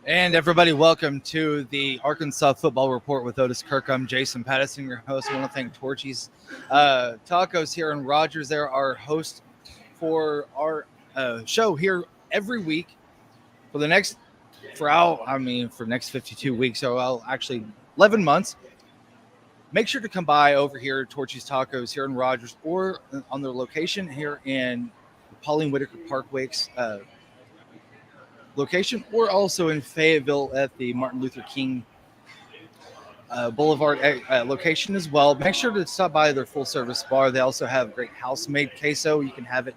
And everybody, welcome to the Arkansas Football Report with Otis, Kirk. I'm Jason Patterson, your host. I want to thank Torchys Tacos here in Rogers. They're our host for our show here every week for the next for next 52 weeks. So I'll actually 11 months. Make sure to come by over here, Torchys Tacos here in Rogers, or on their location here in Pauline Whitaker Parkway's location, or also in Fayetteville at the Martin Luther King Boulevard location as well. Make sure to stop by their full service bar. They also have great house made queso. You can have it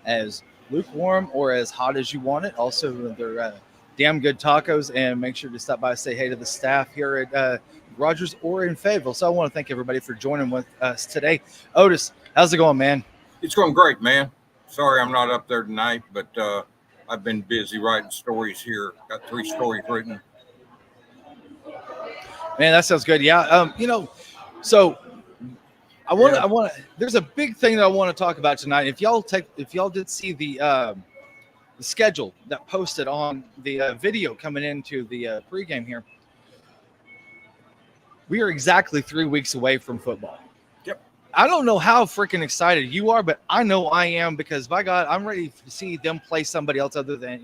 as lukewarm or as hot as you want it. Also, they're damn good tacos. And make sure to stop by and say hey to the staff here at Rogers or in Fayetteville. So I want to thank everybody for joining with us today. Otis, how's it going, man? It's going great, man. Sorry I'm not up there tonight, but I've been busy writing stories here. Got 3 stories written. Man, that sounds good. Yeah. So I want to, there's a big thing that I want to talk about tonight. If y'all did see the schedule that posted on the video coming into the pregame here, we are exactly 3 weeks away from football. Yep. I don't know how freaking excited you are, but I know I am, because by God, I'm ready to see them play somebody else other than,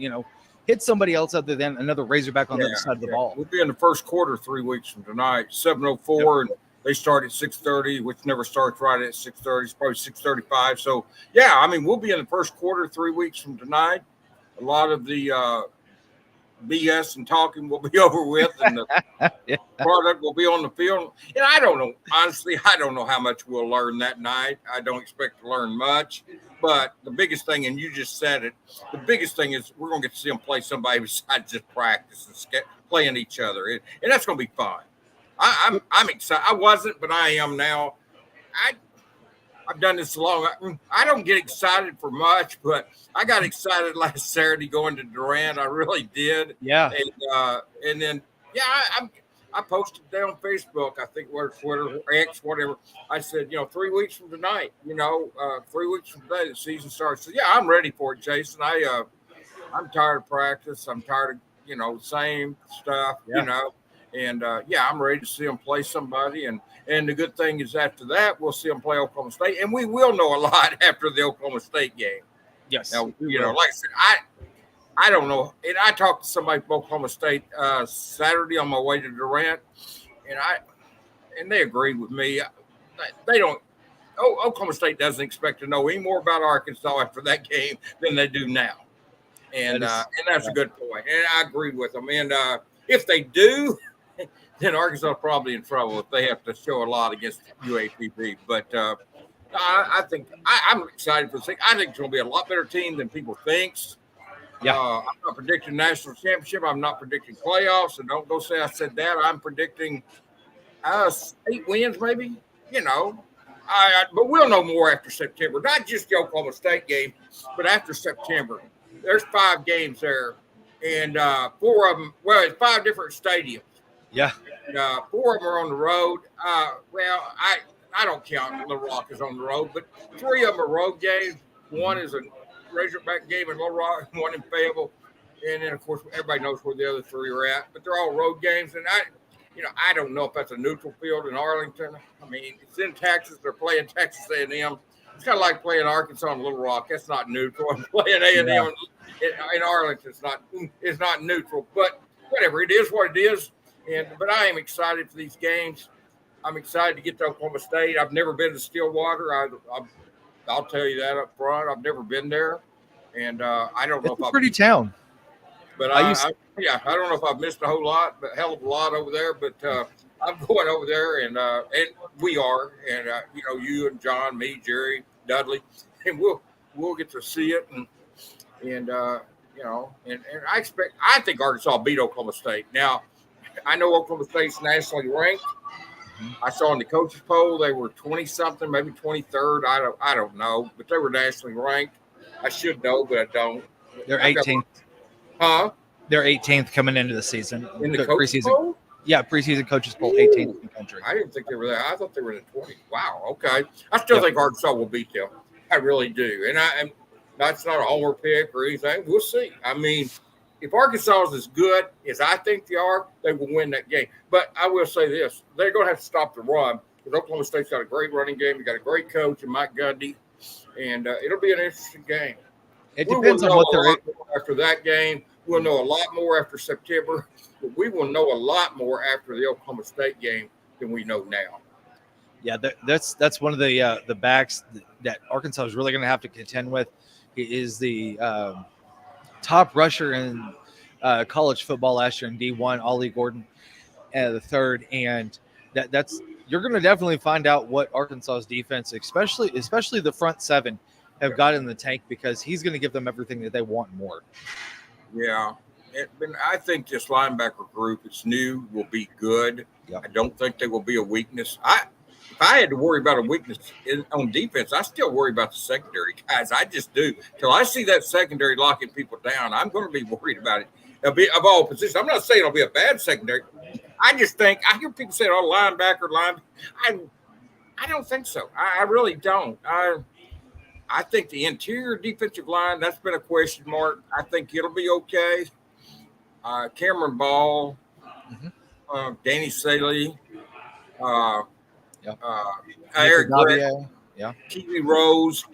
hit somebody else other than another Razorback on the other side of the ball. We'll be in the first quarter 3 weeks from tonight, 7:04, and they start at 6:30, which never starts right at 6:30. It's probably 6:35. So, we'll be in the first quarter 3 weeks from tonight. A lot of the BS and talking will be over with, and the product will be on the field. And I don't know, honestly, I don't know how much we'll learn that night. I don't expect to learn much. But the biggest thing, and you just said it, the biggest thing is we're going to get to see them play somebody besides just practice and playing each other. And that's going to be fun. I'm excited. I wasn't, but I am now. I've done this long. I don't get excited for much, but I got excited last Saturday going to Durant. I really did. Yeah. And then, I posted there on Facebook, I think, or Twitter, or X, whatever. I said, 3 weeks from tonight, 3 weeks from today, the season starts. So, I'm ready for it, Jason. I'm tired of practice. I'm tired of, same stuff, And, I'm ready to see them play somebody. And the good thing is after that, we'll see them play Oklahoma State. And we will know a lot after the Oklahoma State game. Yes. Now, like I said, I don't know. And I talked to somebody from Oklahoma State Saturday on my way to Durant, and they agreed with me. They don't. Oklahoma State doesn't expect to know any more about Arkansas after that game than they do now, and that's a good point. And I agree with them. And if they do, then Arkansas is probably in trouble if they have to show a lot against UAPB. But I think I'm excited for the thing. I think it's going to be a lot better team than people think. Yeah. I'm not predicting national championship. I'm not predicting playoffs. And don't go say I said that. I'm predicting 8 wins, maybe. But we'll know more after September. Not just the Oklahoma State game, but after September. There's 5 games there, and 4 of them. Well, it's 5 different stadiums. Yeah. And, 4 of them are on the road. I don't count Little Rock as on the road, but 3 of them are road games. One is a Razorback game in Little Rock, one in Fayetteville, and then of course everybody knows where the other 3 are at. But they're all road games, and I don't know if that's a neutral field in Arlington. I mean, it's in Texas. They're playing Texas A&M. It's kind of like playing Arkansas and Little Rock. That's not neutral. And playing A&M in Arlington is not neutral. But whatever, it is what it is. But I am excited for these games. I'm excited to get to Oklahoma State. I've never been to Stillwater. I'll tell you that up front. I've never been there, and I don't know if it's a pretty town. But I don't know if I've missed a whole lot, but a hell of a lot over there. But I'm going over there, and we are, and you and John, me, Jerry, Dudley, and we'll get to see it, and I think Arkansas beat Oklahoma State. Now, I know Oklahoma State's nationally ranked. I saw in the coaches poll they were 20-something, maybe 23rd. I don't know, but they were nationally ranked. I should know, but I don't. They're 18th. Huh? They're 18th coming into the season. In the coaches poll? Yeah, preseason coaches poll, 18th in the country. I didn't think they were there. I thought they were in the 20s. Wow, okay. I still think Arkansas will beat them. I really do. And that's not a homer pick or anything. We'll see. I mean, if Arkansas is as good as I think they are, they will win that game. But I will say this: they're going to have to stop the run because Oklahoma State's got a great running game. You got a great coach in Mike Gundy, and it'll be an interesting game. It We depends will on know what a they're. lot more after that game. We'll know a lot more after September, but we will know a lot more after the Oklahoma State game than we know now. Yeah, that's one of the backs that Arkansas is really going to have to contend with. Is the top rusher in college football last year in D1, Ollie Gordon, the third, and that's you're going to definitely find out what Arkansas's defense, especially the front seven, have got in the tank because he's going to give them everything that they want and more. Yeah. I think this linebacker group, it's new, will be good. Yep. I don't think they will be a weakness. If I had to worry about a weakness on defense, I still worry about the secondary guys. I just do. Till I see that secondary locking people down, I'm going to be worried about it. It'll be of all positions. I'm not saying it'll be a bad secondary. I just think I hear people say, "Oh, linebacker, line." I don't think so. I really don't. I think the interior defensive line, that's been a question mark. I think it'll be okay. Cameron Ball, Danny Saley, Eric Gregg, Kiwi Rose.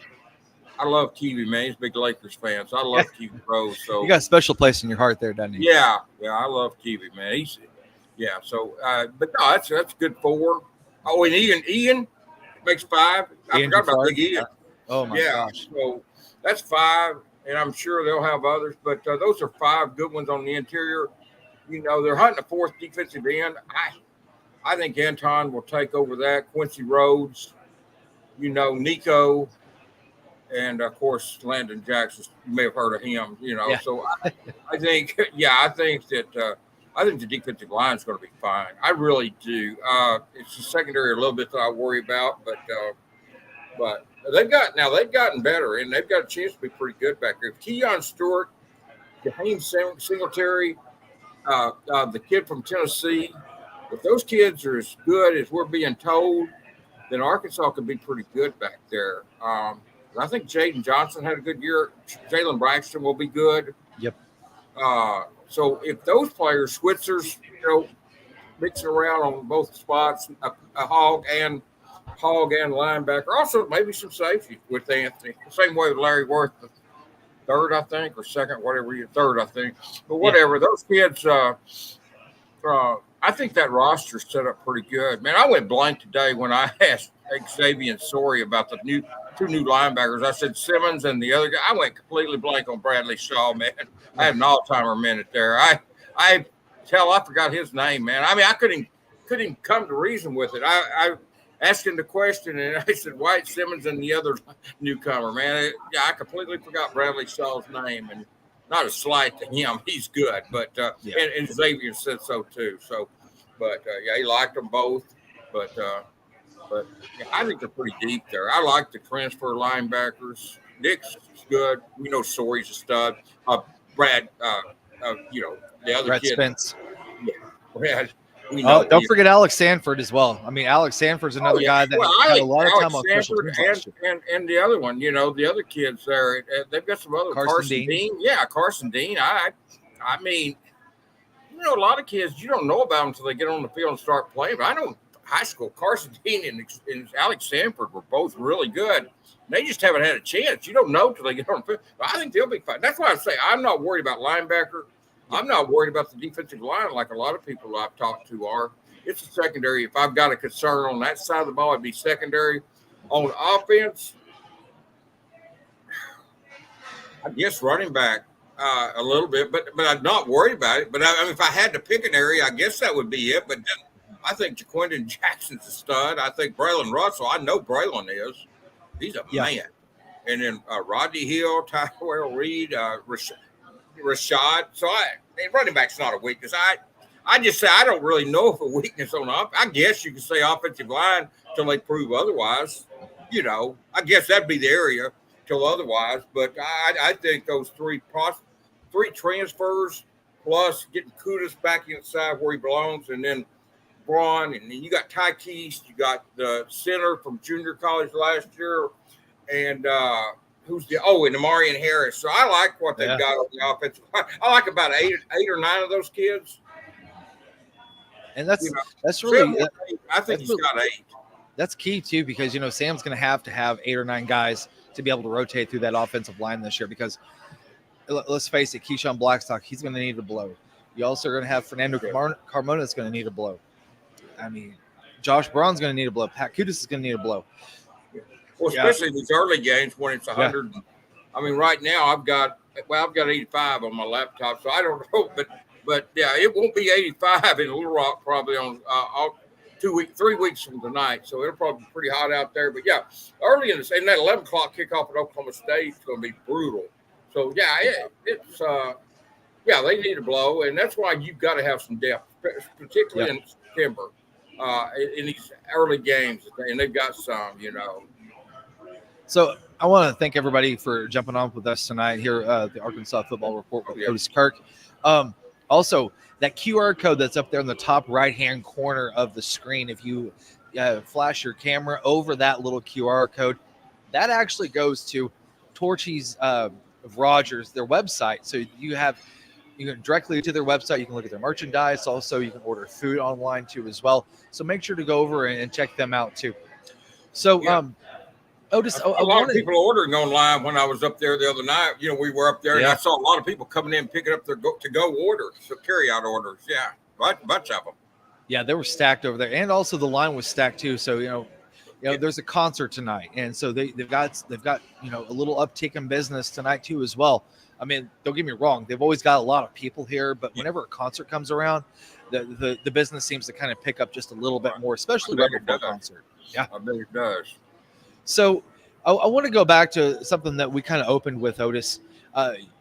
I love Kiwi, man. He's a big Lakers fan, so I love Kiwi Rose. So you got a special place in your heart there, doesn't he? Yeah, I love Kiwi, man. So but no, that's a good 4. Oh, and Ian makes 5. I forgot about Big Ian. Oh my gosh. So that's 5, and I'm sure they'll have others, but those are 5 good ones on the interior. They're hunting a 4th defensive end. I think Anton will take over that. Quincy Rhodes, Nico, and of course Landon Jackson. You may have heard of him. Yeah. So I think that I think the defensive line is going to be fine. I really do. It's the secondary a little bit that I worry about, but they've gotten better, and they've got a chance to be pretty good back there. If Keon Stewart, Jaheim Singletary, the kid from Tennessee, if those kids are as good as we're being told, then Arkansas could be pretty good back there. I think Jaden Johnson had a good year. Jalen Braxton will be good. Yep. So if those players, Switzer's, mixing around on both spots, a hog and linebacker, also maybe some safety with Anthony. Same way with Larry Worth, the third, I think, or second, whatever you third, I think. But whatever, those kids. I think that roster's set up pretty good. Man, I went blank today when I asked Xavier and Sori about the two new linebackers. I said Simmons and the other guy. I went completely blank on Bradley Shaw, man. I had an all-timer minute there. I forgot his name, man. I mean, I couldn't come to reason with it. I asked him the question, and I said White Simmons and the other newcomer, man. I completely forgot Bradley Shaw's name, and not a slight to him. He's good, but and Xavier said so too. So, but he liked them both. But I think they're pretty deep there. I like the transfer linebackers. Nick's good. We know Sori's a stud. Brad, the other Brad kid. Spence. Yeah, Brad. Don't forget Alex Sanford as well. I mean, Alex Sanford's another guy that had a lot of time on special teams. And the other one, the other kids there, they've got some other Carson Dean. Yeah, Carson Dean. I mean, a lot of kids, you don't know about them until they get on the field and start playing. But I know high school, Carson Dean and Alex Sanford were both really good. They just haven't had a chance. You don't know until they get on the field. But I think they'll be fine. That's why I say I'm not worried about linebacker. I'm not worried about the defensive line like a lot of people I've talked to are. It's a secondary. If I've got a concern on that side of the ball, it'd be secondary. On offense, I guess running back a little bit, but I'm not worried about it. But I mean, if I had to pick an area, I guess that would be it. But I think Jaquindon Jackson's a stud. I think Braylon Russell, I know Braylon is. He's a man. And then Rodney Hill, Tyrell Reed, Rashad. So running back's not a weakness. I just say I don't really know if a weakness on I guess you could say offensive line till they prove otherwise. I guess that'd be the area till otherwise. But I think those three transfers plus getting Kudas back inside where he belongs, and then Braun, and then you got Ty Keast, you got the center from junior college last year, and and Amarian Harris. So I like what they've got on the offensive. I like about eight or nine of those kids. And that's really, I think he's got 8. That's key too, because Sam's going to have 8 or 9 guys to be able to rotate through that offensive line this year. Because let's face it, Keyshawn Blackstock, he's going to need a blow. You also are going to have Fernando Carmona that's going to need a blow. I mean, Josh Braun's going to need a blow. Pat Kudus is going to need a blow. Well, especially these early games when it's 100. Yeah. I mean, right now I've got 85 on my laptop, so I don't know, but yeah, it won't be 85 in Little Rock probably on 3 weeks from tonight. So it'll probably be pretty hot out there. But yeah, early in that 11 o'clock kickoff at Oklahoma State is going to be brutal. So yeah, it's they need a blow, and that's why you've got to have some depth, particularly in September, in these early games, and they've got some, So I want to thank everybody for jumping on with us tonight here at the Arkansas Football Report with Otis Kirk. Also, that QR code that's up there in the top right-hand corner of the screen, if you flash your camera over that little QR code, that actually goes to Torchys of Rogers, their website. So you can directly to their website. You can look at their merchandise. Also, you can order food online too as well. So make sure to go over and check them out too. So, Otis, a lot of people ordering online when I was up there the other night. We were up there, and I saw a lot of people coming in picking up their to-go orders, so carry-out orders. Yeah, a bunch of them. Yeah, they were stacked over there, and also the line was stacked too. So there's a concert tonight, and so they've got a little uptick in business tonight too as well. I mean, don't get me wrong; they've always got a lot of people here, but whenever a concert comes around, the business seems to kind of pick up just a little bit more, especially right before a concert. Yeah, I bet it does. So I want to go back to something that we kind of opened with, Otis.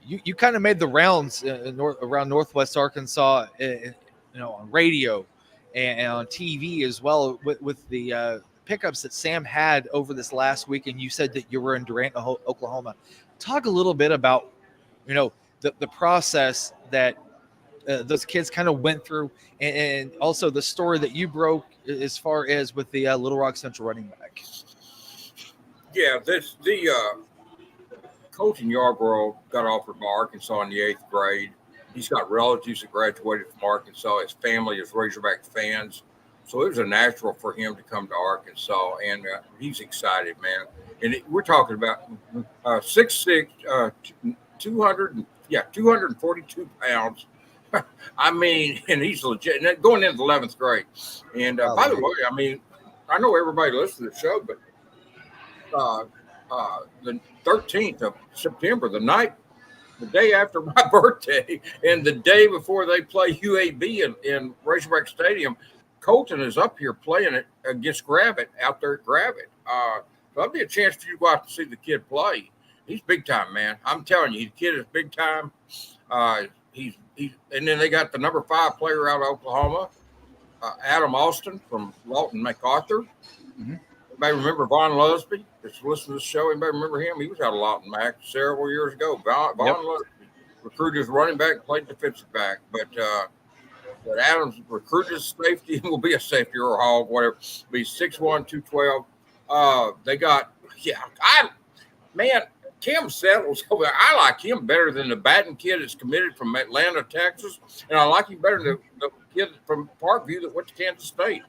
You kind of made the rounds around Northwest Arkansas, on radio and on TV as well with the pickups that Sam had over this last week. And you said that you were in Durant, Oklahoma. Talk a little bit about, the process that those kids kind of went through, and also the story that you broke as far as with the Little Rock Central running back. Yeah, Colton Yarborough got offered by Arkansas in the 8th grade. He's got relatives that graduated from Arkansas. His family is Razorback fans. So it was a natural for him to come to Arkansas, and he's excited, man. And we're talking about 6'6", 242 pounds. I mean, and he's legit. Going into the 11th grade. And by the way, I mean, I know everybody listens to the show, but the 13th of September, the day after my birthday, and the day before they play UAB in Razorback Stadium, Colton is up here playing it against Gravett out there at Gravett. So that'll be a chance for you to go out to see the kid play. He's big time, man. I'm telling you, the kid is big time. He's and then they got the number 5 player out of Oklahoma, Adam Austin from Lawton MacArthur. Mm-hmm. Anybody remember Vaughn Lusby? Just listen to the show. Anybody remember him? He was out of Lawton Mac several years ago. Vaughn Lusby, recruited as running back, played defensive back. But Adams recruited as safety and will be a safety or a hog, whatever. Be 6'1", 212. They got, Kim Settles over there. I like him better than the Batten kid that's committed from Atlanta, Texas. And I like him better than the kid from Parkview that went to Kansas State.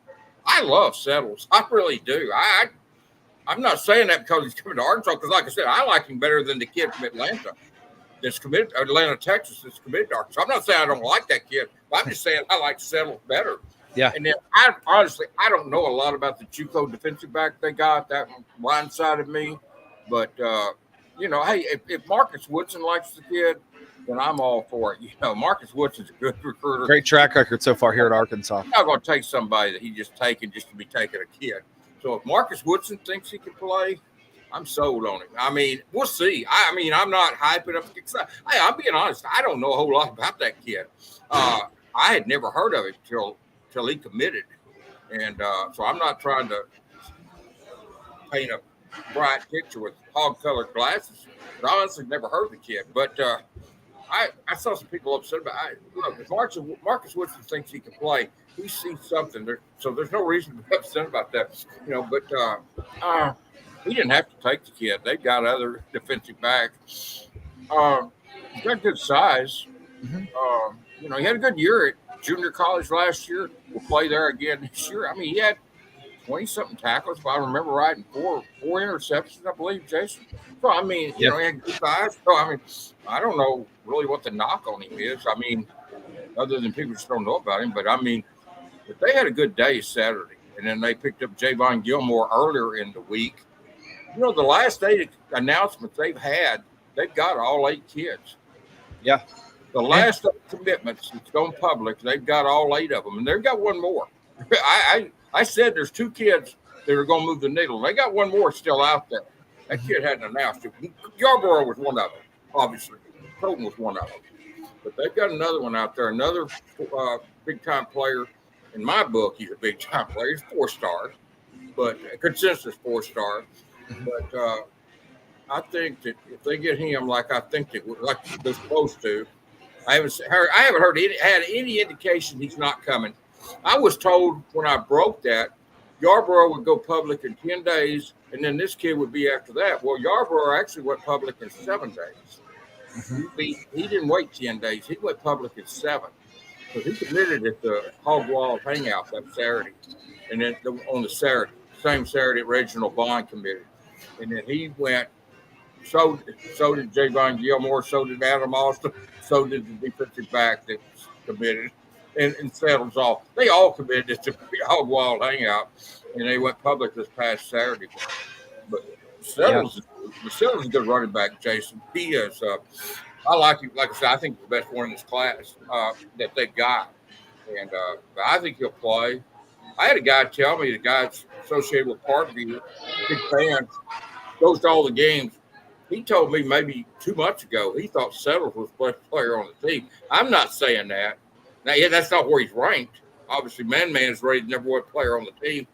I love Settles. I really do. I'm not saying that because he's coming to Arkansas, because like I said, I like him better than the kid from Atlanta that's committed, Atlanta, Texas, that's committed to Arkansas. I'm not saying I don't like that kid, but I'm just saying I like Settles better. Yeah. And then I don't know a lot about the JUCO defensive back they got. That blindsided me. But, hey, if Marcus Woodson likes the kid, then I'm all for it. Marcus Woodson's a good recruiter. Great track record so far here at Arkansas. I'm not going to take somebody that he just taken just to be taking a kid. So if Marcus Woodson thinks he can play, I'm sold on him. I mean, we'll see. I'm not hyping up. Hey, I'm being honest. I don't know a whole lot about that kid. I had never heard of him till he committed. And so I'm not trying to paint a bright picture with hog-colored glasses. I honestly never heard of the kid. But I saw some people upset about it. Look, if Marcus Woodson thinks he can play, he sees something. So there's no reason to be upset about that. But he didn't have to take the kid. They've got other defensive backs. He's got good size. Mm-hmm. He had a good year at junior college last year. Will play there again this year. I mean, he had 20-something tackles, if I remember right, and four interceptions, I believe, Jason. So, I mean, Yep. he had good size. So, I mean, I don't know really what the knock on him is. I mean, other than people just don't know about him. But, I mean, but they had a good day Saturday. And then they picked up Javon Gilmore earlier in the week. The last 8 announcements they've had, they've got all 8 kids. Yeah. The last commitments that's gone public, they've got all 8 of them. And they've got one more. I said there's 2 kids that are going to move the needle. They got one more still out there. That kid hadn't announced it. Yarborough was one of them, obviously. Colton was one of them. But they've got another one out there, another big-time player. In my book, he's a big-time player. He's 4-star, but a consensus 4-star. But I think that if they get him like I think they're supposed to, I haven't heard any indication he's not coming. I was told when I broke that Yarborough would go public in 10 days, and then this kid would be after that. Well, Yarborough actually went public in 7 days. He didn't wait 10 days. He went public in 7. So he committed at the Hog Wall Hangout that Saturday. And then on the same Saturday, Reginald Bond committed. And then he went, so did Javon Gilmore, so did Adam Austin, so did the defensive back that committed and settles off. They all committed to the Hog Wall Hangout, and they went public this past Saturday. But Settles is a good running back, Jason. He is. I like him. Like I said, I think he's the best one in this class that they've got, and I think he'll play. I had a guy tell me, the guy associated with Parkview, big fan, goes to all the games. He told me maybe 2 months ago he thought Settles was the best player on the team. I'm not saying that. Now, that's not where he's ranked. Obviously, Man-Man is rated number 1 player on the team.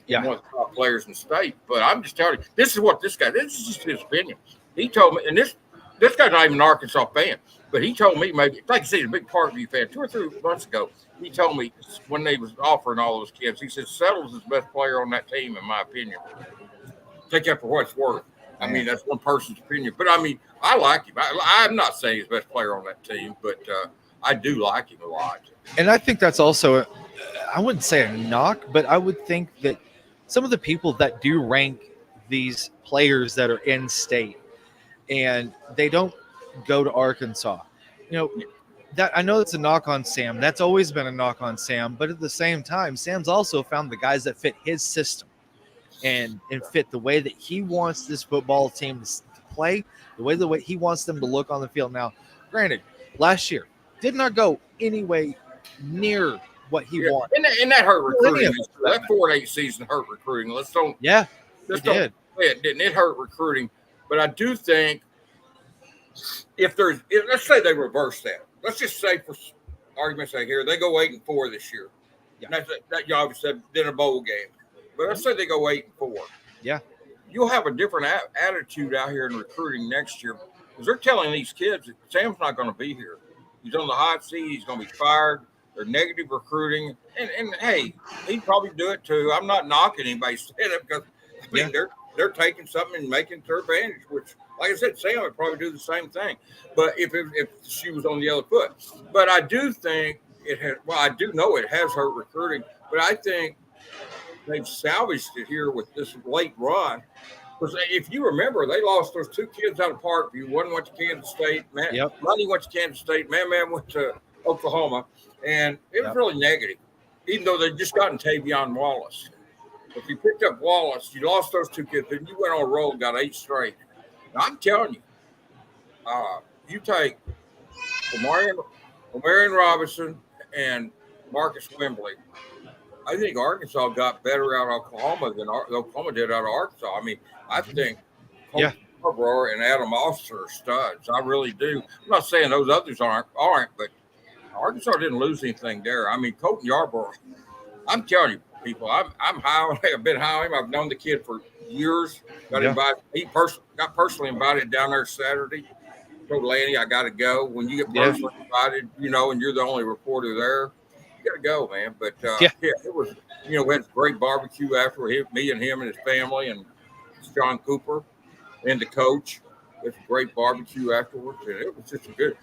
Yeah. One of the top players in the state. But I'm just telling you, this is just his opinion. He told me, and this guy's not even an Arkansas fan, but he told me maybe, like I said, he's a big Parkview fan. 2 or 3 months ago, he told me when they was offering all those kids, he said, Settles is the best player on that team, in my opinion. Take that for what it's worth. I mean, that's one person's opinion. But, I mean, I like him. I'm not saying he's the best player on that team, but I do like him a lot. And I think that's also, I wouldn't say a knock, but I would think that some of the people that do rank these players that are in state and they don't go to Arkansas, that I know it's a knock on Sam. That's always been a knock on Sam. But at the same time, Sam's also found the guys that fit his system and fit the way that he wants this football team to play, the way he wants them to look on the field. Now, granted, last year did not go anyway near what he wanted. And that hurt recruiting. That 4-8 season hurt recruiting. Let's don't say it didn't. It hurt recruiting. But I do think let's say they reverse that. Let's just say, for argument's sake here, they go 8-4 this year. Yeah. And that you obviously did a bowl game. But let's say they go 8-4. Yeah. You'll have a different attitude out here in recruiting next year, because they're telling these kids that Sam's not going to be here. He's on the hot seat. He's going to be fired. They're negative recruiting. And hey, he'd probably do it too. I'm not knocking anybody saying it, because they're taking something and making it to their advantage, which, like I said, Sam would probably do the same thing. But if she was on the other foot. But I do think I do know it has hurt recruiting, but I think they've salvaged it here with this late run. Because if you remember, they lost those 2 kids out of Parkview. One went to Kansas State. Money went to Kansas State. Man went to Oklahoma. And it was really negative, even though they'd just gotten Tavion Wallace. If you picked up Wallace, you lost those 2 kids, then you went on a roll and got 8 straight. Now, I'm telling you, you take Omarion Robinson and Marcus Wembley, I think Arkansas got better out of Oklahoma than Oklahoma did out of Arkansas. I mean, I think Yarborough and Adam Austin are studs. I really do. I'm not saying those others aren't, but Arkansas didn't lose anything there. I mean, Colton Yarborough, I'm telling you, people, I'm high. I've been high on him. I've known the kid for years. Got invited. Got personally invited down there Saturday. Told Lanny I got to go. When you get personally invited, and you're the only reporter there, you got to go, man. But it was, we had a great barbecue after me and him and his family, and John Cooper and the coach. It's a great barbecue afterwards, and it was just a good.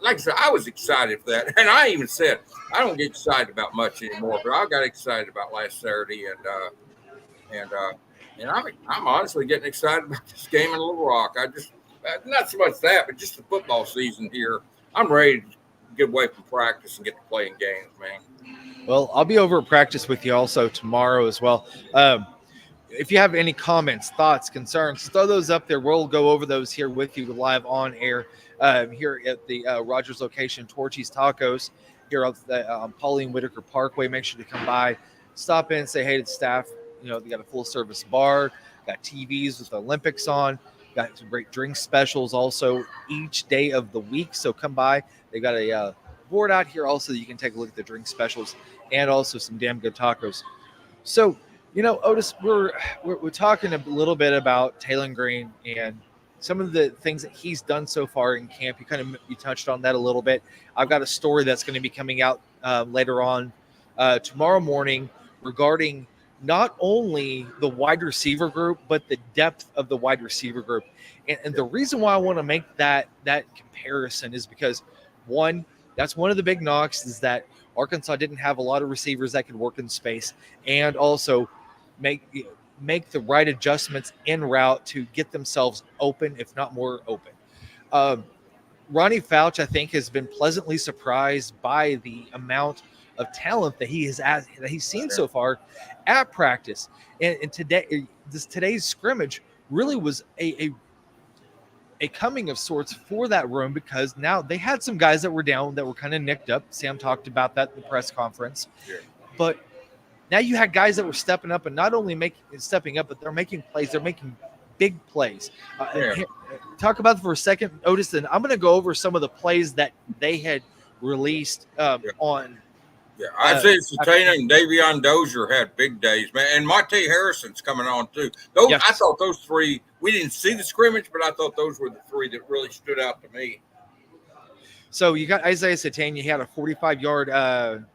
Like I said, I was excited for that, and I even said I don't get excited about much anymore, but I got excited about last Saturday, and I'm honestly getting excited about this game in Little Rock. I just not so much that, but just the football season here. I'm ready to get away from practice and get to playing games, man. Well, I'll be over at practice with you also tomorrow as well. If you have any comments, thoughts, concerns, throw those up there. We'll go over those here with you live on air here at the Rogers location, Torchys Tacos, here on the Pauline Whitaker Parkway. Make sure to come by, stop in, say hey to the staff. You know, they got a full-service bar, got TVs with the Olympics on, got some great drink specials also each day of the week. So come by. They got a board out here also that you can take a look at the drink specials and also some damn good tacos. So, you know, Otis, we're talking a little bit about Taylor Green and some of the things that he's done so far in camp. You touched on that a little bit. I've got a story that's going to be coming out later on tomorrow morning regarding not only the wide receiver group, but the depth of the wide receiver group. And the reason why I want to make that comparison is because, one, that's one of the big knocks is that Arkansas didn't have a lot of receivers that could work in space and also make the right adjustments en route to get themselves open, if not more open. Ronnie Fouch, I think, has been pleasantly surprised by the amount of talent that he's seen so far at practice. And today's scrimmage really was a coming of sorts for that room because now they had some guys that were down that were kind of nicked up. Sam talked about that in the press conference. Yeah. But now you had guys that were stepping up and not only stepping up, but they're making plays. They're making big plays. Talk about it for a second, Otis, and I'm going to go over some of the plays that they had released on. Yeah, Isaiah Satana and Davion Dozier had big days, man. And Monte Harrison's coming on, too. Yes. I thought those three, we didn't see the scrimmage, but I thought those were the three that really stood out to me. So you got Isaiah Satana. He had a 45-yard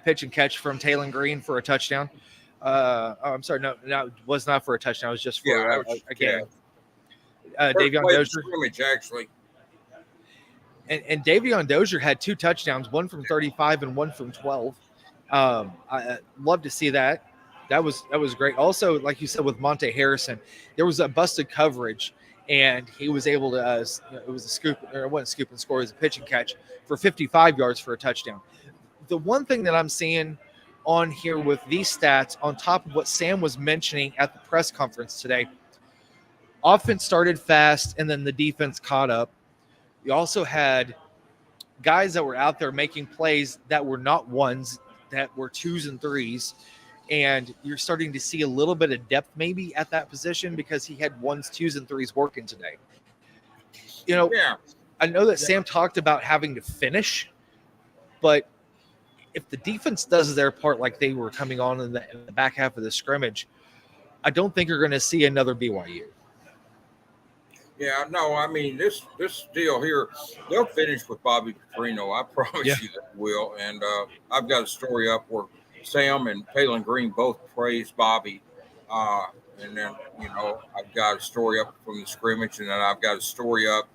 pitch and catch from Taylor Green for a touchdown. I'm sorry, no, it was not for a touchdown. It was just for a game. Davion Dozier. Scrimmage, actually. And Davion Dozier had two touchdowns, one from 35 and one from 12. I love to see that. That was great. Also, like you said, with Monte Harrison, there was a busted coverage, and he was able to. It was a scoop, or it wasn't a scoop and score. It was a pitch and catch for 55 yards for a touchdown. The one thing that I'm seeing on here with these stats, on top of what Sam was mentioning at the press conference today, offense started fast, and then the defense caught up. You also had guys that were out there making plays that were not ones, that were twos and threes. And you're starting to see a little bit of depth maybe at that position because he had ones, twos, and threes working today. You know, I know that Sam talked about having to finish, but if the defense does their part like they were coming on in the back half of the scrimmage, I don't think you're going to see another BYU. Yeah, no, I mean, this deal here, they'll finish with Bobby Petrino. I promise you they will. And I've got a story up where Sam and Taylor Green both praised Bobby. And then, you know, I've got a story up from the scrimmage, and then I've got a story up,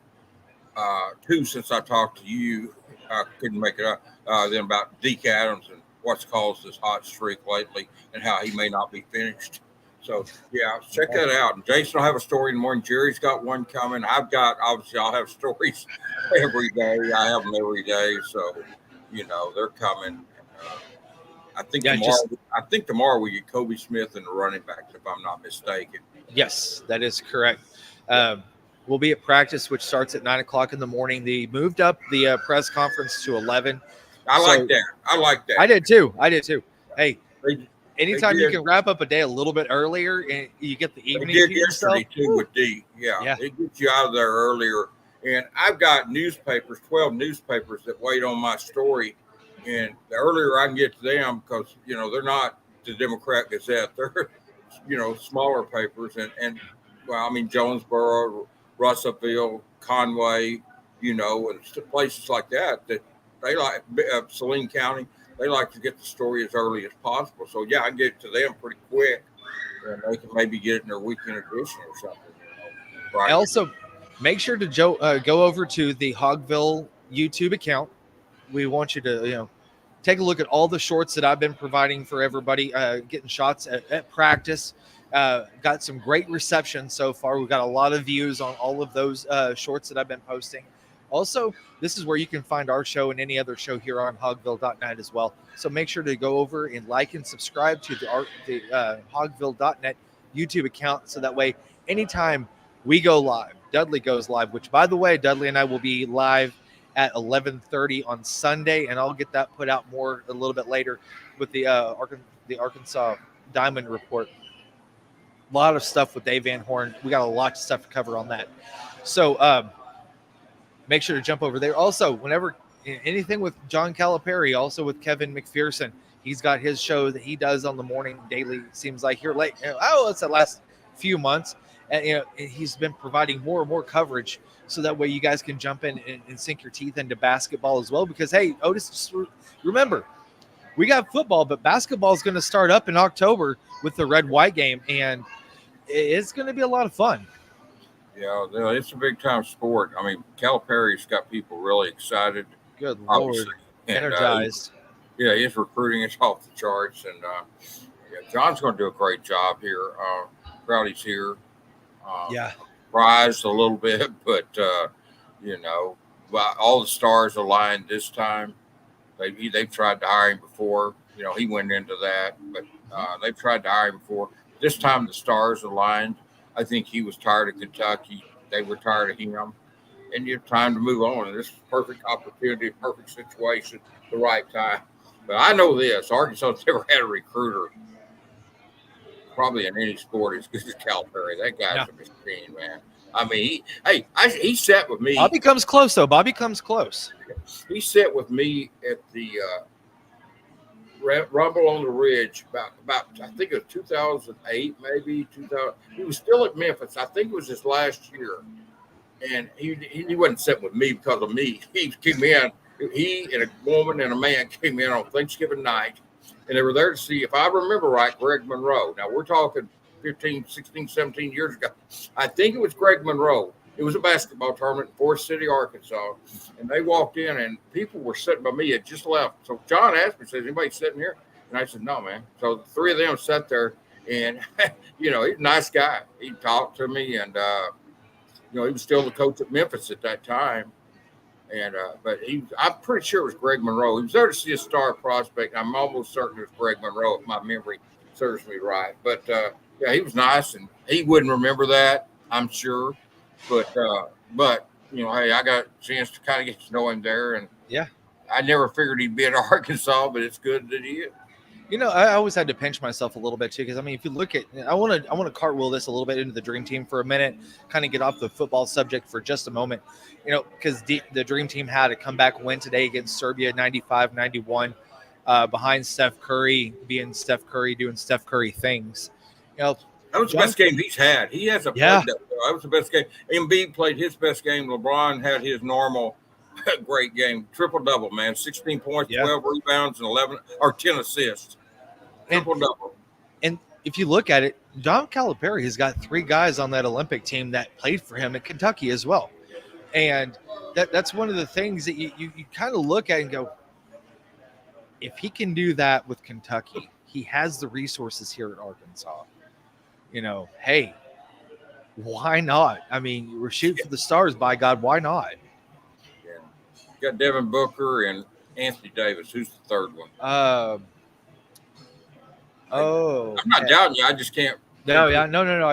too, since I talked to you. I couldn't make it up. Then about Deke Adams and what's caused this hot streak lately and how he may not be finished. So, yeah, check that out. And Jason will have a story in the morning. Jerry's got one coming. I'll have stories every day. I have them every day. So, you know, they're coming. I think tomorrow we get Kobe Smith and the running backs, if I'm not mistaken. Yes, that is correct. We'll be at practice, which starts at 9 o'clock in the morning. They moved up the press conference to 11. I like that. I did too. Hey, anytime you can wrap up a day a little bit earlier and you get the evening to yourself. Too with D. Yeah, it gets you out of there earlier. And I've got 12 newspapers that wait on my story. And the earlier I can get to them, because, you know, they're not the Democrat Gazette. They're, you know, smaller papers. And well, I mean, Jonesboro, Russellville, Conway, you know, and places like that they like, Saline County, they like to get the story as early as possible. So, yeah, I get to them pretty quick. and they can maybe get it in their weekend edition or something. I also make sure to go over to the Hogville YouTube account. We want you to take a look at all the shorts that I've been providing for everybody, getting shots at practice. Got some great reception so far. We've got a lot of views on all of those shorts that I've been posting. Also, this is where you can find our show and any other show here on hogville.net as well. So make sure to go over and like and subscribe to the hogville.net YouTube account, so that way anytime we go live, Dudley goes live, which, by the way, Dudley and I will be live at 11:30 on Sunday, and I'll get that put out a little bit later with the Arkansas Diamond Report. A lot of stuff with Dave Van Horn. We got a lot of stuff to cover on that. So make sure to jump over there. Also, whenever anything with John Calipari, also with Kevin McPherson, he's got his show that he does on the morning daily. Seems like here late. It's the last few months. And he's been providing more and more coverage, so that way you guys can jump in and sink your teeth into basketball as well. Because, hey, Otis, just remember, we got football, but basketball is going to start up in October with the red-white game, and it's going to be a lot of fun. Yeah, it's a big-time sport. I mean, Calipari's got people really excited. Good Lord. Energized. His recruiting is off the charts, and John's going to do a great job here. Crowdy's here. Surprised a little bit, but all the stars aligned this time. They've tried to hire him before. He went into that, but they've tried to hire him before. This time the stars aligned. I think he was tired of Kentucky. They were tired of him, and you have time to move on. And this is a perfect opportunity, perfect situation, the right time. But I know this: Arkansas's never had a recruiter, probably in any sport, as good as Calipari. That guy's a machine, man. I mean, he sat with me. Bobby comes close, though. Bobby comes close. He sat with me at the Rumble on the Ridge about I think it was 2008, maybe 2000. He was still at Memphis. I think it was his last year, and he wasn't sitting with me because of me. He came in. He and a woman and a man came in on Thanksgiving night. And they were there to see, if I remember right, Greg Monroe. Now, we're talking 15, 16, 17 years ago. I think it was Greg Monroe. It was a basketball tournament in Forest City, Arkansas. And they walked in, and people were sitting by me. Had just left. So John asked me, says, anybody sitting here? And I said, no, man. So the three of them sat there, and, he's a nice guy. He talked to me, and, he was still the coach at Memphis at that time. And but I'm pretty sure it was Greg Monroe. He was there to see a star prospect. I'm almost certain it was Greg Monroe, if my memory serves me right. But he was nice, and he wouldn't remember that, I'm sure. But hey, I got a chance to kind of get to know him there, and I never figured he'd be at Arkansas, but it's good that he is. I always had to pinch myself a little bit too, because I mean, if you look at, I want to cartwheel this a little bit into the Dream Team for a minute, kind of get off the football subject for just a moment, because the Dream Team had a comeback win today against Serbia, 95-91, behind Steph Curry, being Steph Curry, doing Steph Curry things. That was the best game he's had. He hasn't played that. That was the best game. Embiid played his best game. LeBron had his normal great game. Triple-double, man. 16 points, 12 rebounds, and 10 assists. Triple-double. And if you look at it, John Calipari has got three guys on that Olympic team that played for him at Kentucky as well. And that's one of the things that you kind of look at and go, if he can do that with Kentucky, he has the resources here at Arkansas. Hey, why not? I mean, we're shooting for the stars, by God, why not? Yeah. You got Devin Booker and Anthony Davis. Who's the third one? I'm not doubting you. I just can't. No.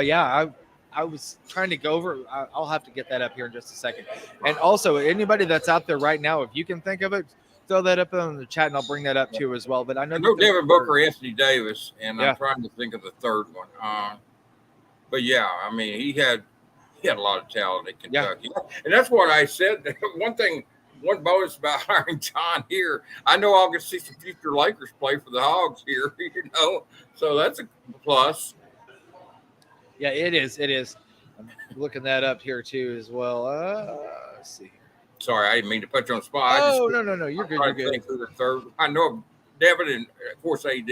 Yeah, I was trying to go over. I'll have to get that up here in just a second. And also, anybody that's out there right now, if you can think of it, throw that up in the chat, and I'll bring that up too as well. But I know Devin Booker, Anthony Davis, and I'm trying to think of the third one. But I mean, he had a lot of talent at Kentucky, and that's what I said. One bonus about hiring John here. I know I'll get to see some future Lakers play for the Hogs here. So that's a plus. Yeah, it is. I'm looking that up here too as well. Let's see. Sorry, I didn't mean to put you on the spot. No. You're good. You're good. The third. I know Devin and, of course, AD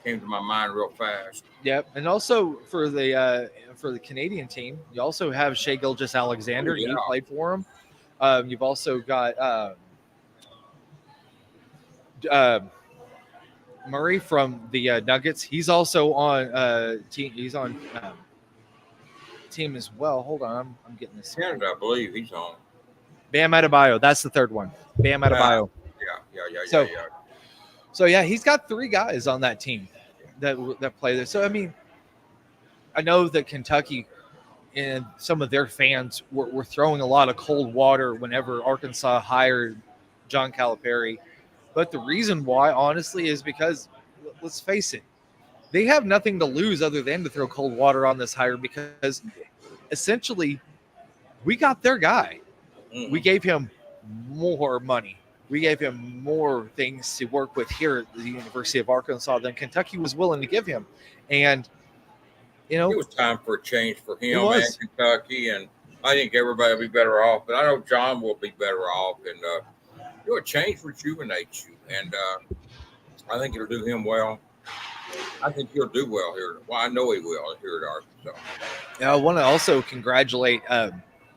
came to my mind real fast. Yep, and also for the Canadian team, you also have Shea Gilgeous-Alexander. Oh, yeah. He played for him. You've also got Murray from the Nuggets. He's also on team. He's on team as well. Hold on, I'm getting this. Canada, I believe he's on. Bam Adebayo. That's the third one. Bam Adebayo. So yeah, he's got 3 guys on that team that play there. So I mean, I know that Kentucky and some of their fans were throwing a lot of cold water whenever Arkansas hired John Calipari. But the reason why, honestly, is because, let's face it, they have nothing to lose other than to throw cold water on this hire, because essentially we got their guy. We gave him more money. We gave him more things to work with here at the University of Arkansas than Kentucky was willing to give him. And, you know, it was time for a change for him and Kentucky, and I think everybody will be better off. But I know John will be better off, and a change rejuvenates you, and I think it'll do him well. I think he'll do well here. Well, I know he will here at Arkansas. I want to also congratulate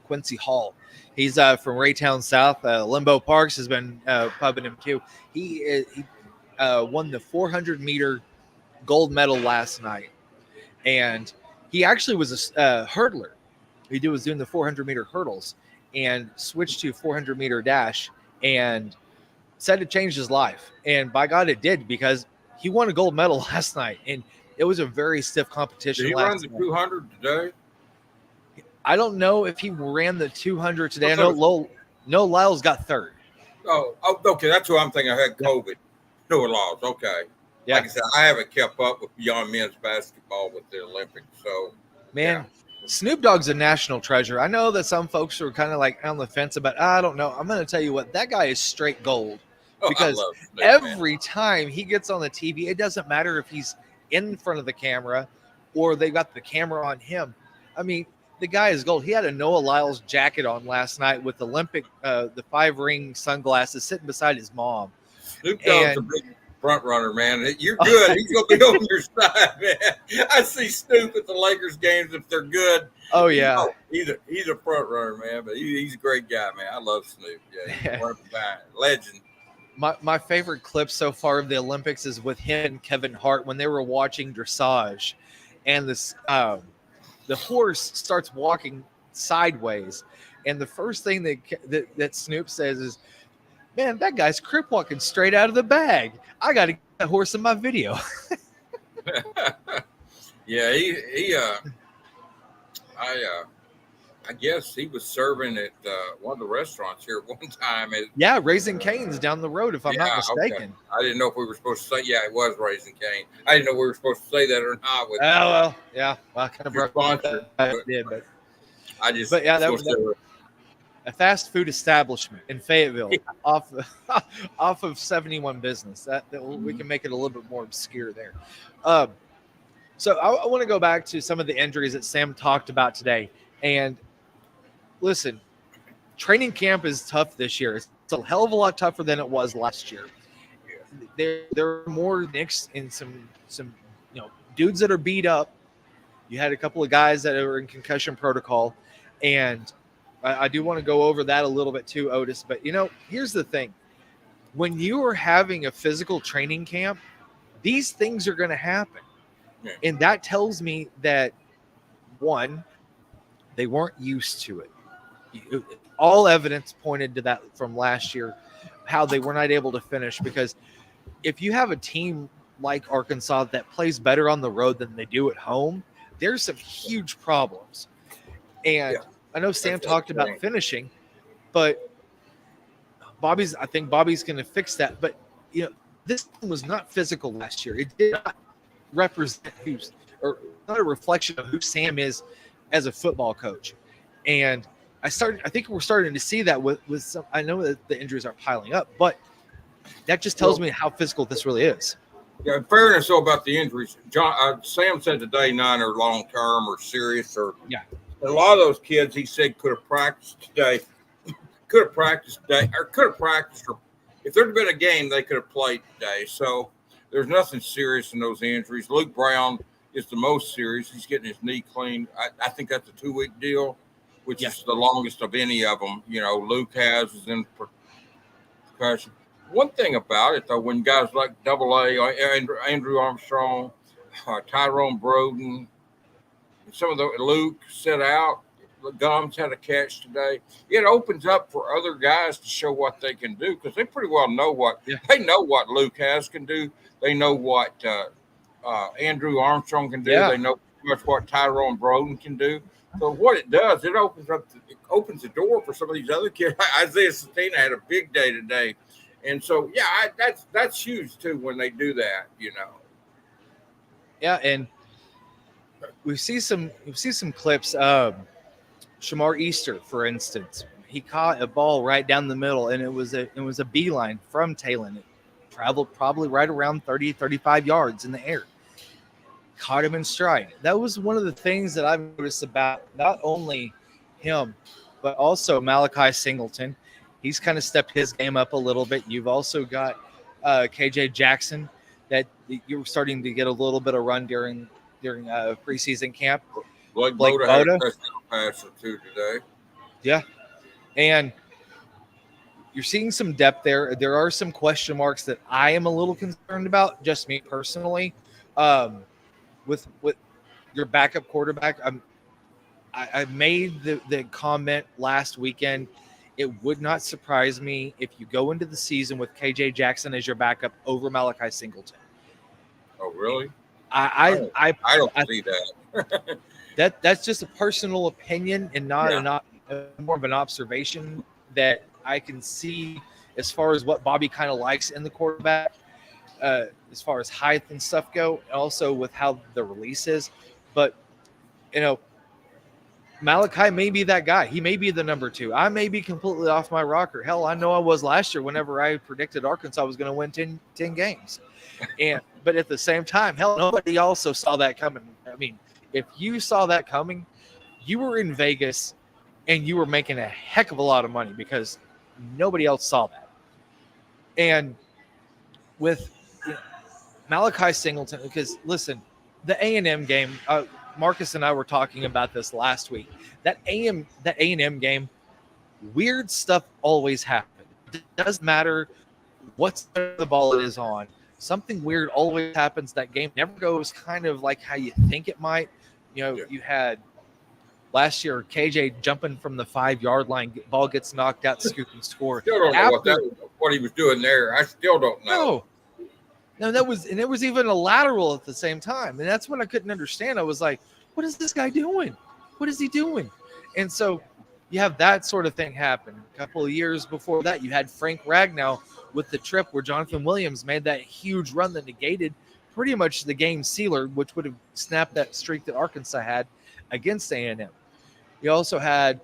Quincy Hall. He's from Raytown South. Limbo Parks has been pubbing him too. He won the 400-meter gold medal last night, and he actually was a hurdler. He was doing the 400-meter hurdles and switched to 400-meter dash, and said it changed his life. And by God, it did, because he won a gold medal last night, and it was a very stiff competition. Did he run the 200 today? I don't know if he ran the 200 today. I know Lyle's got third. Oh, okay. That's what I'm thinking. I had COVID. Noah Lyles. Okay. Yeah. Like I said, I haven't kept up with beyond men's basketball with the Olympics. So, man, yeah. Snoop Dogg's a national treasure. I know that some folks are kind of like on the fence about, I don't know. I'm going to tell you what, that guy is straight gold. Because every time he gets on the TV, it doesn't matter if he's in front of the camera or they got the camera on him. I mean, the guy is gold. He had a Noah Lyles jacket on last night with the 5-ring sunglasses, sitting beside his mom. Snoop Dogg's a big front runner, man. You're good. He's going to be on your side, man. I see Snoop at the Lakers games if they're good. Oh, yeah. He's a front runner, man, but he's a great guy, man. I love Snoop. Yeah, he's one of the guys. Legend. My favorite clip so far of the Olympics is with him and Kevin Hart when they were watching dressage, and this the horse starts walking sideways, and the first thing that Snoop says is, "Man, that guy's crip walking straight out of the bag. I got to get that horse in my video." Yeah, I guess he was serving at one of the restaurants here at one time. Raising Cane's down the road, if I'm not mistaken. Okay. I didn't know if we were supposed to say. Yeah, it was Raising Cane. I didn't know we were supposed to say that or not. Well, yeah. Well, I kind of broke that. But I just. But yeah, that was a fast food establishment in Fayetteville, off of 71 Business. That we can make it a little bit more obscure there. So I want to go back to some of the injuries that Sam talked about today, and listen, training camp is tough this year. It's a hell of a lot tougher than it was last year. There are more nicks and some dudes that are beat up. You had a couple of guys that are in concussion protocol, and I do want to go over that a little bit too, Otis. But here's the thing: when you are having a physical training camp, these things are going to happen, and that tells me that one, they weren't used to it. All evidence pointed to that from last year, how they were not able to finish, because if you have a team like Arkansas that plays better on the road than they do at home, there's some huge problems. And I know Sam talked about finishing, but I think Bobby's going to fix that. But, this was not physical last year. It did not represent not a reflection of who Sam is as a football coach. And I think we're starting to see that with some. I know that the injuries are piling up, but that just tells me how physical this really is. Yeah, in fairness, though, about the injuries, Sam said today none are long term or serious, or a lot of those kids he said could have practiced today, or if there'd been a game they could have played today. So there's nothing serious in those injuries. Luke Brown is the most serious. He's getting his knee cleaned. I think that's a 2-week deal, which is the longest of any of them. Luke is in percussion. One thing about it, though, when guys like AA, Andrew Armstrong, Tyrone Broden, some of the Luke sit out, Gums had a catch today. It opens up for other guys to show what they can do because they pretty well know what they know what Luke can do. They know what Andrew Armstrong can do. Yeah. They know what Tyrone Broden can do. So what it does, it opens the door for some of these other kids. Isaiah Satina had a big day today, and so that's huge too when they do that. Yeah, and we see some clips. Shamar Easter, for instance, he caught a ball right down the middle, and it was a beeline from Talon. It traveled probably right around 30, 35 yards in the air. Caught him in stride. That was one of the things that I've noticed about not only him, but also Malachi Singleton. He's kind of stepped his game up a little bit. You've also got KJ Jackson that you're starting to get a little bit of run during preseason camp. Blake Boda had a touchdown pass or two today. Yeah. And you're seeing some depth there. There are some question marks that I am a little concerned about, just me personally. With your backup quarterback, I made the comment last weekend. It would not surprise me if you go into the season with KJ Jackson as your backup over Malachi Singleton. Oh, really? I don't see that. That's just a personal opinion and not more of an observation that I can see as far as what Bobby kind of likes in the quarterback, as far as height and stuff go, and also with how the release is. But, Malachi may be that guy. He may be the number 2. I may be completely off my rocker. Hell, I know I was last year whenever I predicted Arkansas was going to win 10 games. But at the same time, hell, nobody also saw that coming. I mean, if you saw that coming, you were in Vegas and you were making a heck of a lot of money because nobody else saw that. And with Malachi Singleton, because listen, the A&M game, Marcus and I were talking about this last week. That A&M game, weird stuff always happens. It doesn't matter what side of the ball it is on. Something weird always happens. That game never goes kind of like how you think it might. You had last year KJ jumping from the 5-yard line, ball gets knocked out, scoop and score. Still don't know what he was doing there. I still don't know. No, it was even a lateral at the same time, and that's what I couldn't understand. I was like, "What is this guy doing? What is he doing?" And so you have that sort of thing happen. A couple of years before that, you had Frank Ragnow with the trip where Jonathan Williams made that huge run that negated pretty much the game sealer, which would have snapped that streak that Arkansas had against A&M. You also had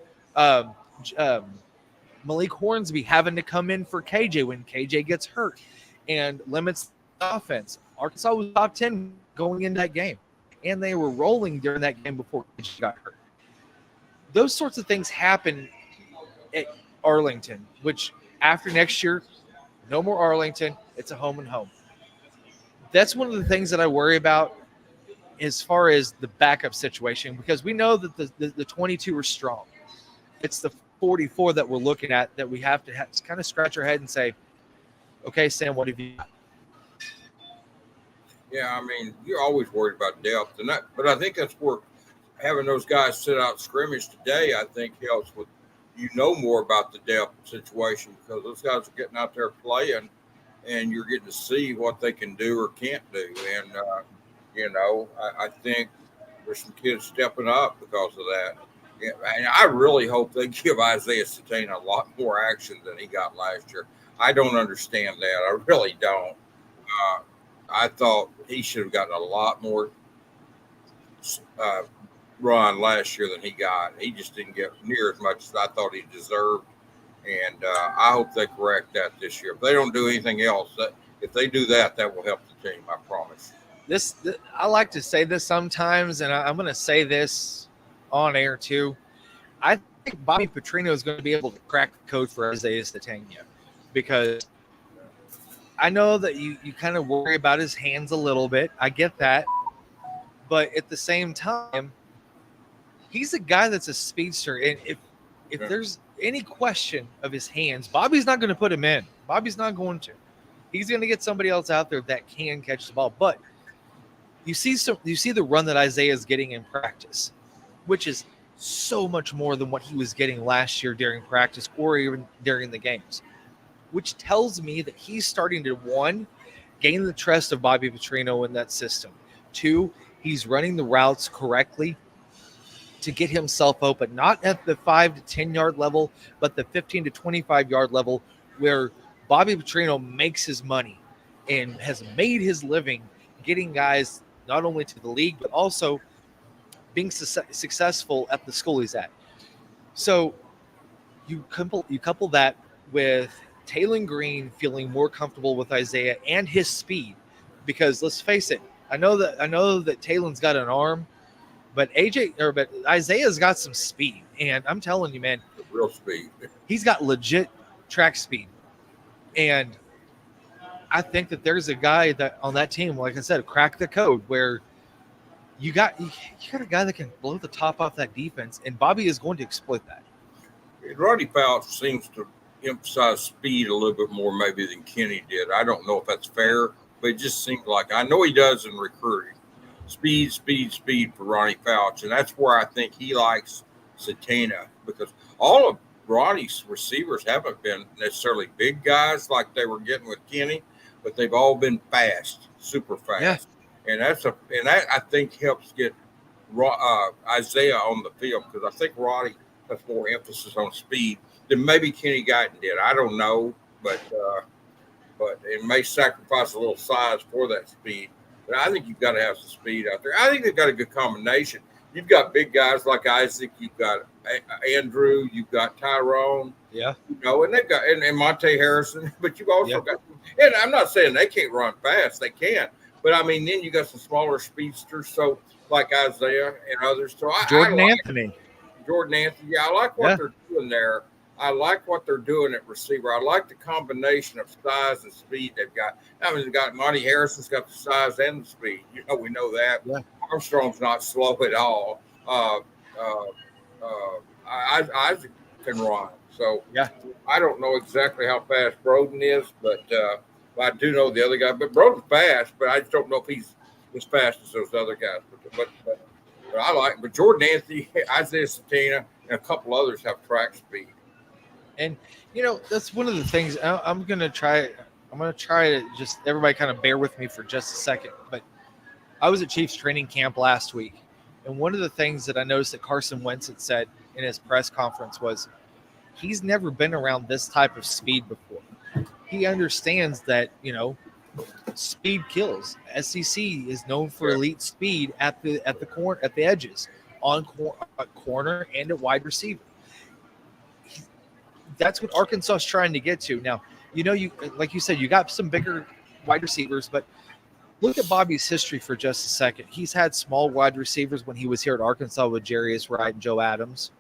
Malik Hornsby having to come in for KJ when KJ gets hurt and limits the offense. Arkansas was top 10 going into that game, and they were rolling during that game before KJ got hurt. Those sorts of things happen at Arlington, which after next year, no more Arlington. It's a home and home. That's one of the things that I worry about as far as the backup situation, because we know that the 22 are strong. It's the 44 that we're looking at that we have to kind of scratch our head and say, okay, Sam, what have you got? Yeah, I mean, you're always worried about depth, but I think that's where having those guys sit out scrimmage today, I think helps with more about the depth situation because those guys are getting out there playing, and you're getting to see what they can do or can't do. And I think there's some kids stepping up because of that. Yeah, and I really hope they give Isaiah Satain a lot more action than he got last year. I don't understand that. I really don't. I thought he should have gotten a lot more run last year than he got. He just didn't get near as much as I thought he deserved. And I hope they correct that this year. If they don't do anything else, if they do that, that will help the team, I promise. I like to say this sometimes, and I'm going to say this on air too. I think Bobby Petrino is going to be able to crack the code for Isaiah Sategna because I know that you kind of worry about his hands a little bit. I get that. But at the same time, he's a guy that's a speedster. And if there's any question of his hands, Bobby's not going to put him in. Bobby's not going to. He's going to get somebody else out there that can catch the ball. But you see the run that Isaiah is getting in practice, which is so much more than what he was getting last year during practice or even during the games, which tells me that he's starting to, one, gain the trust of Bobby Petrino in that system. Two, he's running the routes correctly to get himself open, not at the 5 to 10 yard level, but the 15 to 25 yard level where Bobby Petrino makes his money and has made his living getting guys not only to the league, but also being successful at the school he's at. So you couple that with Taylon Green feeling more comfortable with Isaiah and his speed, because let's face it, I know that Taylon's got an arm, but Isaiah's got some speed, and I'm telling you, man, real speed. He's got legit track speed, and I think that there's a guy that on that team, like I said, crack the code where you got a guy that can blow the top off that defense, and Bobby is going to exploit that. Rodney Fouch seems to emphasize speed a little bit more maybe than Kenny did. I don't know if that's fair, but it just seems like, I know he does in recruiting. Speed for Ronnie Fouch, and that's where I think he likes Satana, because all of Ronnie's receivers haven't been necessarily big guys like they were getting with Kenny, but they've all been fast, super fast. Yeah. And that I think helps get Isaiah on the field, because I think Ronnie has more emphasis on speed than maybe Kenny Guyton did. I don't know, but it may sacrifice a little size for that speed. But I think you've got to have some speed out there. I think they've got a good combination. You've got big guys like Isaac. You've got Andrew. You've got Tyrone. Yeah. And they've got and Monte Harrison. But you've also got. And I'm not saying they can't run fast. They can. But I mean, then you got some smaller speedsters. So like Isaiah and others. So Jordan Anthony. Yeah, I like what they're doing there. I like what they're doing at receiver. I like the combination of size and speed they've got. I mean, they've got Monty Harrison's got the size and the speed. We know that. Yeah. Armstrong's not slow at all. Isaac can run. So I don't know exactly how fast Broden is, but I do know the other guy. But Broden's fast, but I just don't know if he's as fast as those other guys. But I like. But Jordan Anthony, Isaiah Satana, and a couple others have track speed. And, that's one of the things I'm going to try. I'm going to try to just everybody kind of bear with me for just a second. But I was at Chiefs training camp last week. And one of the things that I noticed that Carson Wentz had said in his press conference was he's never been around this type of speed before. He understands that, speed kills. SEC is known for elite speed at the edges, on corner and at wide receiver. That's what Arkansas is trying to get to. Now, you like you said, you got some bigger wide receivers, but look at Bobby's history for just a second. He's had small wide receivers when he was here at Arkansas with Jarius Wright and Joe Adams.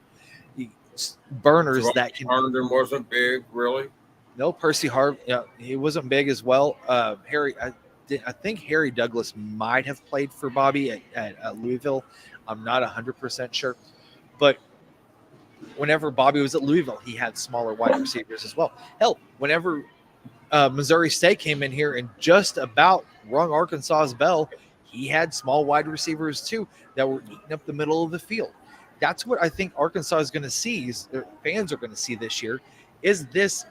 Burners that can. Herndon wasn't big, really. No, Percy Hart. Yeah, he wasn't big as well. Harry, I think Harry Douglas might have played for Bobby at Louisville. I'm not 100% sure, but whenever Bobby was at Louisville, he had smaller wide receivers as well. Hell, whenever Missouri State came in here and just about rung Arkansas's bell, he had small wide receivers too that were eating up the middle of the field. That's what I think Arkansas is going to see, their fans are going to see this year, is this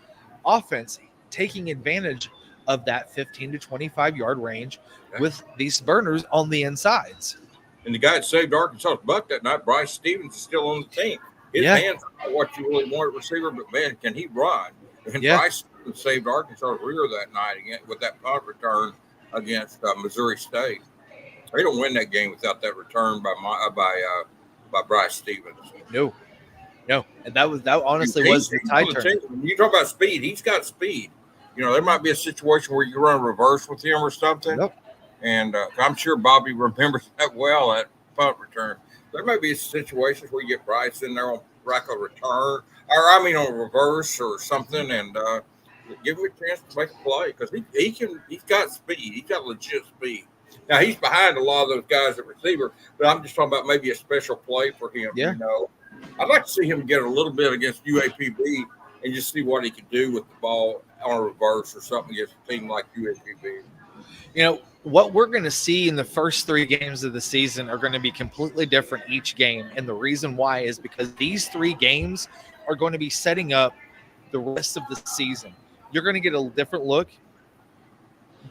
offense taking advantage of that 15 to 25 yard range with these burners on the insides. And the guy that saved Arkansas's buck that night, Bryce Stevens, is still on the team. His hands are not what you really want at receiver, but man, can he run? And Bryce saved Arkansas' rear that night again with that punt return against Missouri State. They don't win that game without that return by Bryce Stevens. No, and that honestly was the tie turn. When you talk about speed, he's got speed. There might be a situation where you run reverse with him or something. Nope. And I'm sure Bobby remembers that well, that punt return. There may be situations where you get Bryce in there on a return, on reverse or something, and Give him a chance to make a play because he's got speed. He's got legit speed. Now he's behind a lot of those guys at receiver, but I'm just talking about maybe a special play for him. Yeah. I'd like to see him get a little bit against UAPB and just see what he could do with the ball on a reverse or something against a team like UAPB. What we're going to see in the first 3 games of the season are going to be completely different each game. And the reason why is because these 3 games are going to be setting up the rest of the season. You're going to get a different look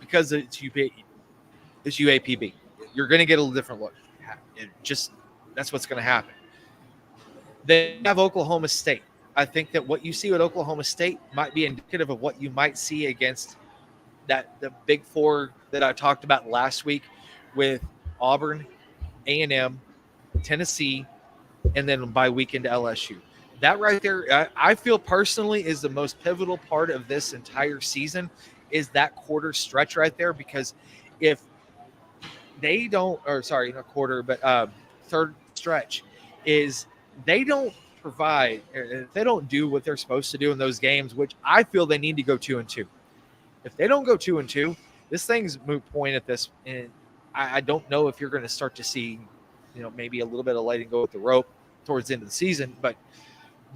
because it's UAPB. You're going to get a different look. That's what's going to happen. They have Oklahoma State. I think that what you see with Oklahoma State might be indicative of what you might see against the Big 4 that I talked about last week with Auburn, A&M, Tennessee, and then by weekend LSU. That right there, I feel personally is the most pivotal part of this entire season is that quarter stretch right there, because if they don't, or sorry, not quarter, but third stretch is they don't provide, if they don't do what they're supposed to do in those games, which I feel they need to go 2-2. If they don't go 2-2, this thing's moot point at this. And I don't know if you're going to start to see, maybe a little bit of letting go with the rope towards the end of the season. But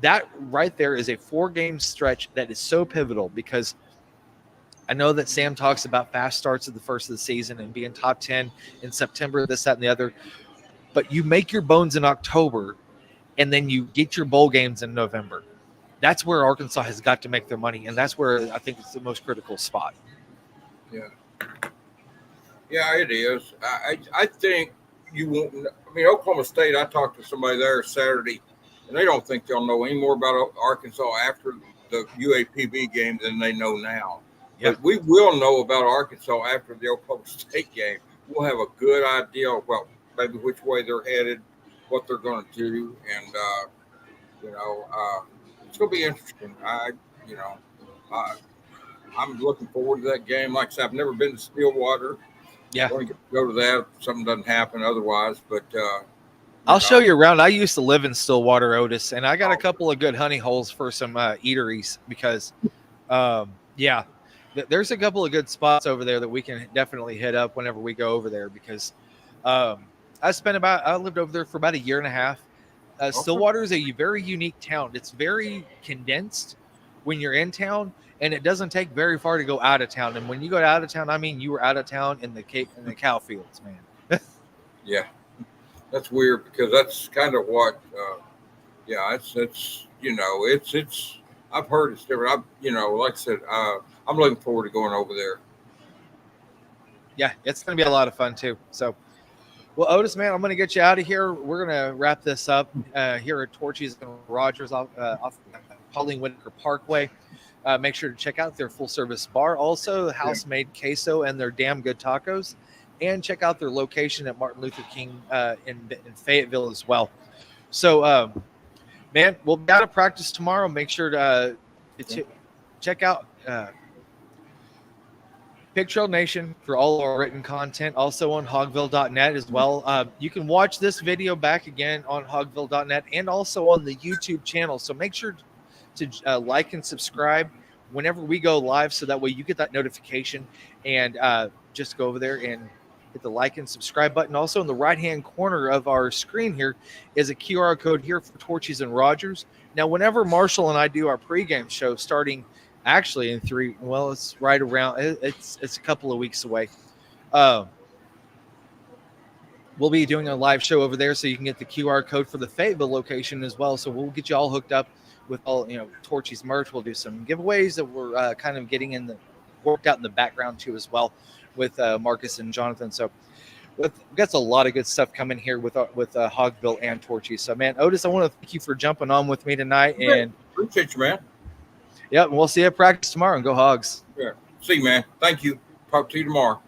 that right there is a 4-game stretch that is so pivotal, because I know that Sam talks about fast starts at the first of the season and being top 10 in September, this, that, and the other. But you make your bones in October, and then you get your bowl games in November. That's where Arkansas has got to make their money, and that's where I think it's the most critical spot. Yeah, it is. I think you won't. I mean, Oklahoma State, I talked to somebody there Saturday, and they don't think they'll know any more about Arkansas after the UAPB game than they know now. Yep. But we will know about Arkansas after the Oklahoma State game. We'll have a good idea of, maybe which way they're headed, what they're going to do, and it's going to be interesting. I'm looking forward to that game. Like I said, I've never been to Stillwater. Yeah, I'm going to go to that if something doesn't happen otherwise. But I'll show you around. I used to live in Stillwater, Otis, and I got a couple of good honey holes for some eateries because, there's a couple of good spots over there that we can definitely hit up whenever we go over there, because I lived over there for about 1.5 years. Stillwater is a very unique town. It's very condensed when you're in town, and it doesn't take very far to go out of town. And when you go out of town, I mean, you were out of town in the cow fields, man. Yeah, that's weird, because that's kind of what. It's I've heard it's different. Like I said, I'm looking forward to going over there. Yeah, it's going to be a lot of fun too. So. Well, Otis, man, I'm going to get you out of here. We're going to wrap this up here at Torchys and Rogers off Pauline Whitaker Parkway. Make sure to check out their full-service bar. Also, house-made queso and their damn good tacos. And check out their location at Martin Luther King in Fayetteville as well. So, man, we'll be out of practice tomorrow. Make sure to check out Pig Trail Nation for all our written content, also on hogville.net as well. You can watch this video back again on hogville.net and also on the YouTube channel. So make sure to like and subscribe whenever we go live, so that way you get that notification, and just go over there and hit the like and subscribe button. Also in the right-hand corner of our screen here is a QR code here for Torchys and Rogers. Now, whenever Marshall and I do our pregame show starting – actually, in 3, it's right around. It's a couple of weeks away. We'll be doing a live show over there, so you can get the QR code for the Fayetteville location as well. So we'll get you all hooked up with all Torchys merch. We'll do some giveaways that we're kind of getting worked out in the background too as well with Marcus and Jonathan. So we've got a lot of good stuff coming here with Hogville and Torchys. So, man, Otis, I want to thank you for jumping on with me tonight. And appreciate you, man. Yep, we'll see you at practice tomorrow, and go Hogs. Yeah. See you, man. Thank you. Talk to you tomorrow.